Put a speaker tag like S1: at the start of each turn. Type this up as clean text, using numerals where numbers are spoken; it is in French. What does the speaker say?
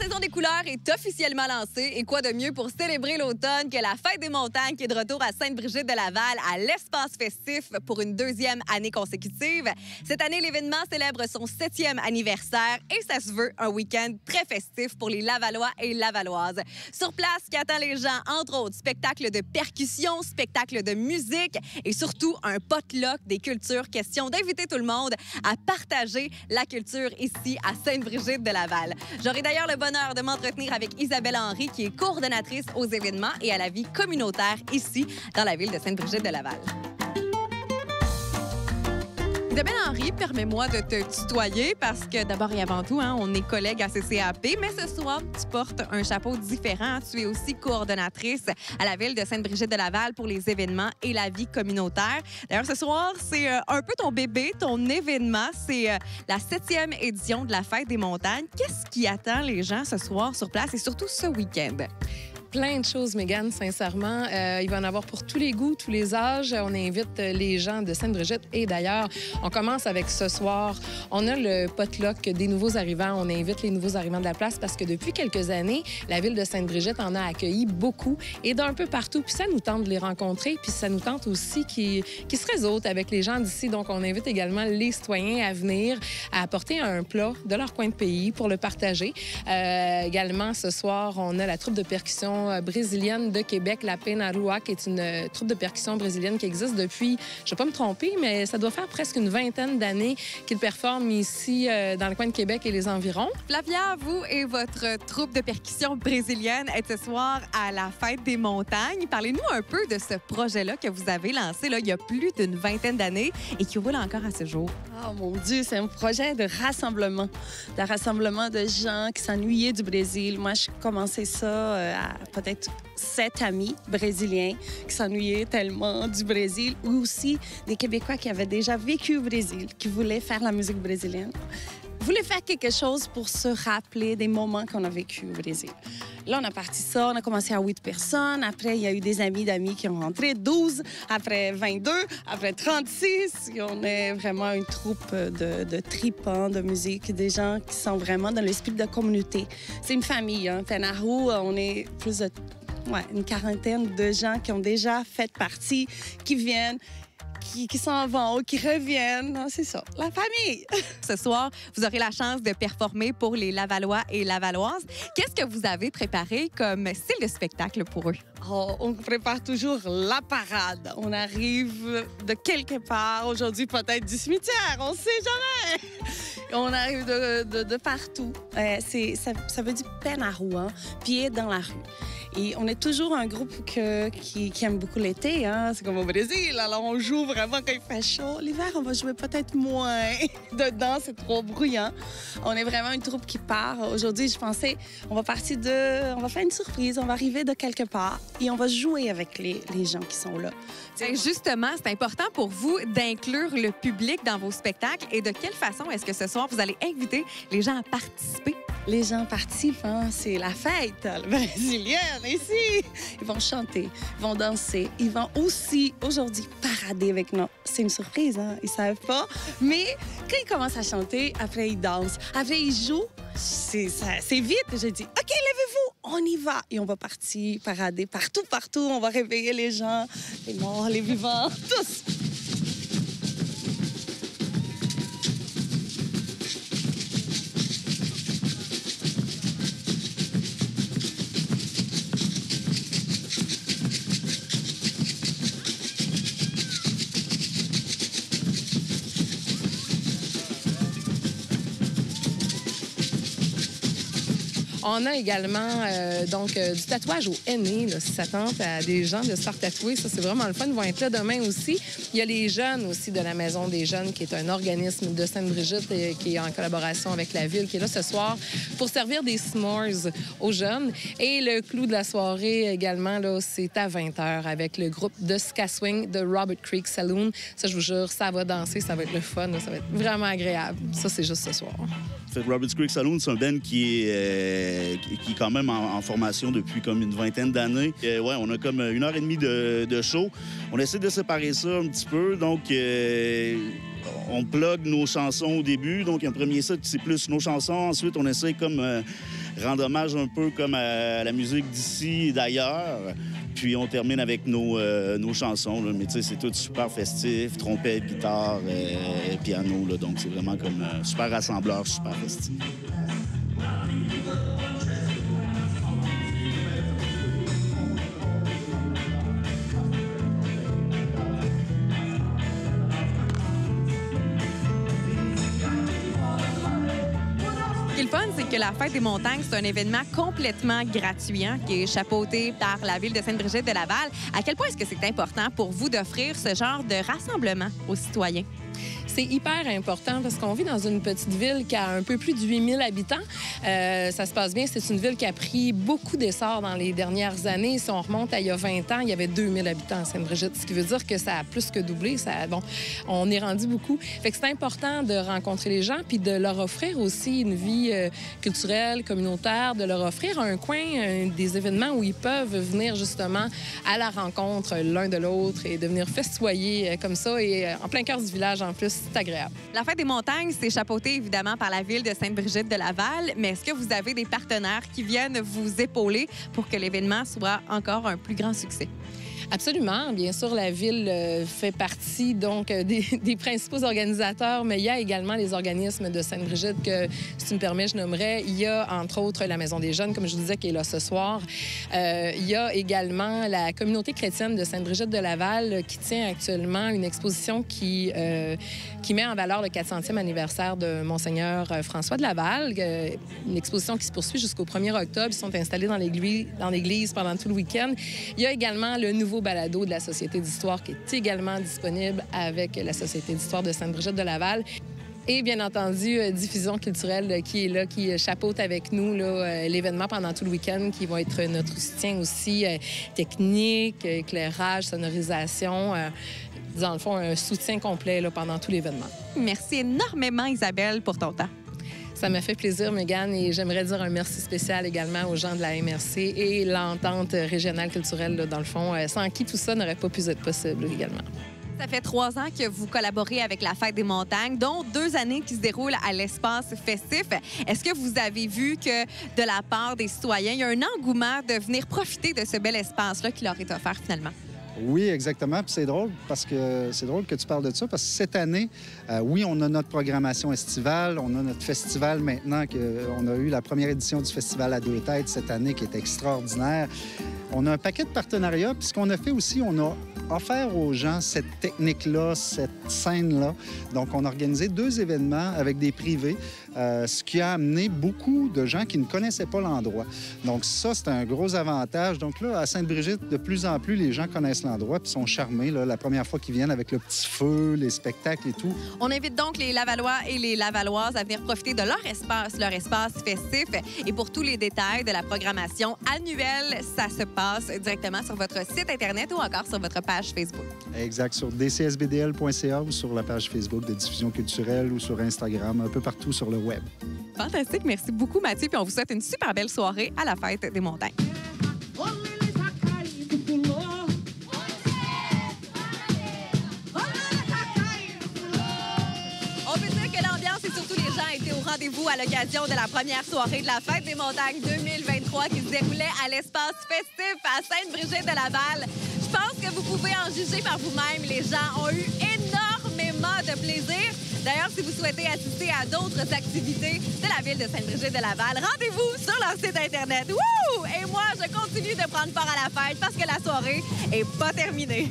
S1: saison des couleurs est officiellement lancée. Et quoi de mieux pour célébrer l'automne que la Fête des montagnes qui est de retour à Sainte-Brigitte-de-Laval à l'espace festif pour une deuxième année consécutive. Cette année, l'événement célèbre son 7e anniversaire et ça se veut un week-end très festif pour les Lavallois et Lavalloises. Sur place, qui attend les gens, entre autres, spectacles de percussion, spectacles de musique et surtout un potluck des cultures. Question d'inviter tout le monde à partager la culture ici à Sainte-Brigitte-de-Laval. J'aurai d'ailleurs le bonheur de m'entretenir avec Isabelle Henry, qui est coordonnatrice aux événements et à la vie communautaire ici, dans la ville de Sainte-Brigitte-de-Laval. Isabelle Henry, permets-moi de te tutoyer parce que d'abord et avant tout, on est collègues à CCAP, mais ce soir, tu portes un chapeau différent. Tu es aussi coordonnatrice à la ville de Sainte-Brigitte-de-Laval pour les événements et la vie communautaire. D'ailleurs, ce soir, c'est un peu ton bébé, ton événement. C'est la 7e édition de la Fête des montagnes. Qu'est-ce qui attend les gens ce soir sur place et surtout ce week-end?
S2: Plein de choses, Mégane, sincèrement. Il va en avoir pour tous les goûts, tous les âges. On invite les gens de Sainte-Brigitte. Et d'ailleurs, on commence avec ce soir. On a le potluck des nouveaux arrivants. On invite les nouveaux arrivants de la place parce que depuis quelques années, la ville de Sainte-Brigitte en a accueilli beaucoup et d'un peu partout. Puis ça nous tente de les rencontrer. Puis ça nous tente aussi qu'ils se réseautent avec les gens d'ici. Donc, on invite également les citoyens à venir à apporter un plat de leur coin de pays pour le partager. Également, ce soir, on a la troupe de percussion brésilienne de Québec, la Penarua, qui est une troupe de percussion brésilienne qui existe depuis, je ne vais pas me tromper, mais ça doit faire presque une vingtaine d'années qu'ils performent ici dans le coin de Québec et les environs.
S1: Flavia, vous et votre troupe de percussion brésilienne êtes ce soir à la Fête des montagnes. Parlez-nous un peu de ce projet-là que vous avez lancé il y a plus d'une vingtaine d'années et qui roule encore à ce jour.
S3: Oh mon Dieu, c'est un projet de rassemblement de gens qui s'ennuyaient du Brésil. Moi, j'ai commencé ça à peut-être 7 amis brésiliens qui s'ennuyaient tellement du Brésil, ou aussi des Québécois qui avaient déjà vécu au Brésil, qui voulaient faire la musique brésilienne. Voulait faire quelque chose pour se rappeler des moments qu'on a vécu au Brésil. Là, on a parti ça, on a commencé à 8 personnes. Après, il y a eu des amis d'amis qui ont rentré, 12, après 22, après 36. Et on est vraiment une troupe de tripants de musique, des gens qui sont vraiment dans l'esprit de communauté. C'est une famille, Penarou, on est plus de une quarantaine de gens qui ont déjà fait partie, qui viennent, qui s'en vont, qui reviennent. C'est ça, la famille.
S1: Ce soir, vous aurez la chance de performer pour les Lavallois et Lavalloises. Qu'est-ce que vous avez préparé comme style de spectacle pour eux?
S3: Oh, on prépare toujours la parade. On arrive de quelque part. Aujourd'hui, peut-être du cimetière, on ne sait jamais. On arrive de partout. Ça veut dire Penarou, pied dans la rue. Et on est toujours un groupe qui aime beaucoup l'été. C'est comme au Brésil. Alors, on joue vraiment quand il fait chaud. L'hiver, on va jouer peut-être moins. Dedans, c'est trop bruyant. On est vraiment une troupe qui part. Aujourd'hui, je pensais, on va faire une surprise. On va arriver de quelque part et on va jouer avec les gens qui sont là.
S1: Justement, c'est important pour vous d'inclure le public dans vos spectacles. Et de quelle façon est-ce que ce soir, vous allez inviter les gens à participer?
S3: Les gens participent, c'est la fête brésilienne ici. Ils vont chanter, ils vont danser, ils vont aussi aujourd'hui parader avec nous. C'est une surprise, ils savent pas. Mais quand ils commencent à chanter, après ils dansent, après ils jouent, c'est vite. Je dis, OK, levez-vous, on y va. Et on va partir parader partout. On va réveiller les gens, les morts, les vivants, tous.
S2: On a également du tatouage au henné, si ça tente à des gens de se faire tatouer. Ça, c'est vraiment le fun. Ils vont être là demain aussi. Il y a les jeunes aussi de la Maison des jeunes, qui est un organisme de Sainte-Brigitte qui est en collaboration avec la ville, qui est là ce soir pour servir des s'mores aux jeunes. Et le clou de la soirée également, là, c'est à 20h avec le groupe de ska swing de Robert Creek Saloon. Ça, je vous jure, ça va danser, ça va être le fun, là, ça va être vraiment agréable. Ça, c'est juste ce soir.
S4: Robert Creek Saloon, c'est un band qui est quand même en formation depuis comme une vingtaine d'années. On a comme 1h30 de show. On essaie de séparer ça un petit peu. Donc, on plug nos chansons au début. Donc, un premier set, c'est plus nos chansons. Ensuite, on essaie comme rendre hommage un peu comme à la musique d'ici et d'ailleurs. Puis on termine avec nos chansons, là. Mais tu sais, c'est tout super festif, trompette, guitare, piano, là. Donc c'est vraiment comme super rassembleur, super festif.
S1: Ce qui est le fun, c'est que la Fête des montagnes, c'est un événement complètement gratuit, hein, qui est chapeauté par la Ville de Sainte-Brigitte-de-Laval. À quel point est-ce que c'est important pour vous d'offrir ce genre de rassemblement aux citoyens?
S2: C'est hyper important parce qu'on vit dans une petite ville qui a un peu plus de 8000 habitants. Ça se passe bien. C'est une ville qui a pris beaucoup d'essor dans les dernières années. Si on remonte à il y a 20 ans, il y avait 2000 habitants à Sainte-Brigitte, ce qui veut dire que ça a plus que doublé. On est rendu beaucoup. Fait que c'est important de rencontrer les gens puis de leur offrir aussi une vie culturelle, communautaire, de leur offrir un coin, des événements où ils peuvent venir justement à la rencontre l'un de l'autre et de venir festoyer comme ça. Et en plein cœur du village, en plus, c'est agréable.
S1: La Fête des montagnes, c'est chapeauté évidemment par la Ville de Sainte-Brigitte-de-Laval, mais est-ce que vous avez des partenaires qui viennent vous épauler pour que l'événement soit encore un plus grand succès?
S2: Absolument. Bien sûr, la Ville fait partie donc des principaux organisateurs, mais il y a également les organismes de Sainte-Brigitte que, si tu me permets, je nommerais. Il y a, entre autres, la Maison des Jeunes, comme je vous disais, qui est là ce soir. Il y a également la communauté chrétienne de Sainte-Brigitte-de-Laval qui tient actuellement une exposition qui met en valeur le 400e anniversaire de Monseigneur François de Laval. Une exposition qui se poursuit jusqu'au 1er octobre. Ils sont installés dans l'église pendant tout le week-end. Il y a également le nouveau balado de la Société d'histoire qui est également disponible avec la Société d'histoire de Sainte-Brigitte-de-Laval. Et bien entendu, Diffusion culturelle qui est là, qui chapeaute avec nous l'événement pendant tout le week-end, qui va être notre soutien aussi technique, éclairage, sonorisation. Dans le fond, un soutien complet là, pendant tout l'événement.
S1: Merci énormément, Isabelle, pour ton temps.
S2: Ça m'a fait plaisir, Mégane, et j'aimerais dire un merci spécial également aux gens de la MRC et l'entente régionale culturelle, là, dans le fond, sans qui tout ça n'aurait pas pu être possible également.
S1: Ça fait 3 ans que vous collaborez avec la Fête des montagnes, dont 2 années qui se déroulent à l'espace festif. Est-ce que vous avez vu que, de la part des citoyens, il y a un engouement de venir profiter de ce bel espace-là qui leur est offert finalement?
S5: Oui, exactement. Puis c'est drôle que tu parles de ça parce que cette année, oui, on a notre programmation estivale, on a notre festival maintenant, on a eu la première édition du festival à 2 têtes cette année qui est extraordinaire. On a un paquet de partenariats. Puis ce qu'on a fait aussi, on a offert aux gens cette technique-là, cette scène-là. Donc, on a organisé 2 événements avec des privés, ce qui a amené beaucoup de gens qui ne connaissaient pas l'endroit. Donc, ça, c'est un gros avantage. Donc là, à Sainte-Brigitte, de plus en plus, les gens connaissent l'endroit puis sont charmés là, la première fois qu'ils viennent avec le petit feu, les spectacles et tout.
S1: On invite donc les Lavallois et les Lavalloises à venir profiter de leur espace festif. Et pour tous les détails de la programmation annuelle, ça se passe directement sur votre site Internet ou encore sur votre page Facebook.
S5: Exact, sur dcsbdl.ca ou sur la page Facebook de Diffusion culturelle ou sur Instagram, un peu partout sur le web.
S1: Fantastique. Merci beaucoup, Mathieu. Puis on vous souhaite une super belle soirée à la Fête des montagnes. Rendez-vous à l'occasion de la première soirée de la Fête des montagnes 2023 qui se déroulait à l'espace festif à Sainte-Brigitte-de-Laval. Je pense que vous pouvez en juger par vous-même. Les gens ont eu énormément de plaisir. D'ailleurs, si vous souhaitez assister à d'autres activités de la ville de Sainte-Brigitte-de-Laval, rendez-vous sur leur site Internet. Wouh! Et moi, je continue de prendre part à la fête parce que la soirée est pas terminée.